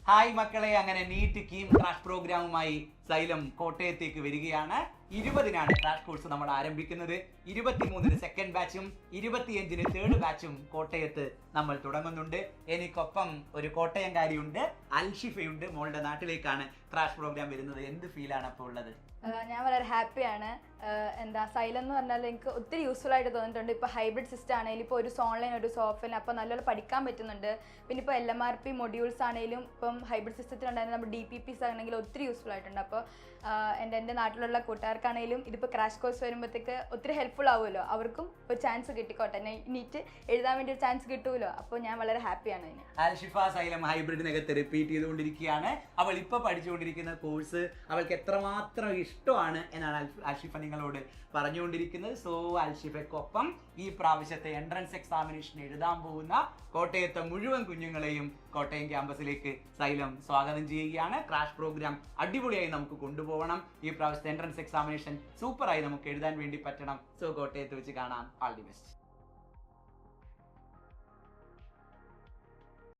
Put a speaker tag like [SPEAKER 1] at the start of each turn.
[SPEAKER 1] Hi മക്കളെ, അങ്ങനെ NEET KEAM crash പ്രോഗ്രാമുമായി xylem കോട്ടയത്തേക്ക് വരികയാണ്. 20-നാണ് ക്രാഷ് കോഴ്സ് നമ്മൾ ആരംഭിക്കുന്നത്. 23-ന് സെക്കൻഡ് ബാച്ചും 25-ന് തേർഡ് ബാച്ചും കോട്ടയത്ത് നമ്മൾ തുടങ്ങുന്നുണ്ട്. എനിക്കൊപ്പം ഒരു കോട്ടയംകാരിയുണ്ട്, അൽഷിഫയുണ്ട്. മോളുടെ നാട്ടിലേക്കാണ് ക്രാഷ് പ്രോഗ്രാം വരുന്നത്. എന്ത് ഫീലാണ് അപ്പോൾ ഉള്ളത്?
[SPEAKER 2] ഞാൻ വളരെ ഹാപ്പിയാണ്. സൈലം എന്ന് പറഞ്ഞാൽ എനിക്ക് ഒത്തിരി യൂസ്ഫുൾ ആയിട്ട് തോന്നിയിട്ടുണ്ട്. ഇപ്പോൾ ഹൈബ്രിഡ് സിസ്റ്റം ആണെങ്കിലും ഇപ്പോൾ ഒരു ഓൺലൈൻ ഒരു ഓഫ്ലൈൻ അപ്പോൾ നല്ലോണം പഠിക്കാൻ പറ്റുന്നുണ്ട്. പിന്നെ ഇപ്പോൾ LMRP മൊഡ്യൂൾസ് ആണെങ്കിലും ഇപ്പം ഹൈബ്രിഡ് സിസ്റ്റത്തിലുണ്ടായിരുന്ന നമ്മുടെ DPPs ആണെങ്കിലും ഒത്തിരി യൂസ്ഫുൾ ആയിട്ടുണ്ട്. അപ്പോൾ എൻ്റെ നാട്ടിലുള്ള കൂട്ടുകാർക്കാണെങ്കിലും ഇതിപ്പോൾ ക്രാഷ് കോഴ്സ് വരുമ്പോഴത്തേക്ക് ഒത്തിരി ഹെൽപ്ഫുൾ ആവുമല്ലോ. അവർക്കും ഒരു ചാൻസ് കിട്ടിക്കോട്ടെ, നീറ്റ് എഴുതാൻ വേണ്ടി ഒരു ചാൻസ് കിട്ടുമല്ലോ. അപ്പോൾ ഞാൻ വളരെ ഹാപ്പിയാണ് അതിന്.
[SPEAKER 1] അൽഷിഫ സൈലം ഹൈബ്രിഡിനകത്ത് റിപ്പീറ്റ് ചെയ്തുകൊണ്ടിരിക്കുകയാണ്. അവൾ ഇപ്പോൾ പഠിച്ചുകൊണ്ടിരിക്കുന്ന കോഴ്സ് അവൾക്ക് എത്രമാത്രം ഇഷ്ടമാണ് എന്നാണ് അൽഷിഫ നിങ്ങളോട് പറഞ്ഞുകൊണ്ടിരിക്കുന്നത്. സോ അൽഷിഫയ്ക്കൊപ്പം ഈ പ്രാവശ്യത്തെ എൻട്രൻസ് എക്സാമിനേഷൻ എഴുതാൻ പോകുന്ന കോട്ടയത്തെ മുഴുവൻ കുഞ്ഞുങ്ങളെയും കോട്ടയം ക്യാമ്പസിലേക്ക് സൈലം സ്വാഗതം ചെയ്യുകയാണ്. ക്രാഷ് പ്രോഗ്രാം അടിപൊളിയായി നമുക്ക് കൊണ്ടുപോകണം. ഈ പ്രാവശ്യത്തെ എൻട്രൻസ് എക്സാമിനേഷൻ സൂപ്പറായി നമുക്ക് എഴുതാൻ വേണ്ടി പറ്റണം. സോ കോട്ടയത്ത് വെച്ച് കാണാം. All the best.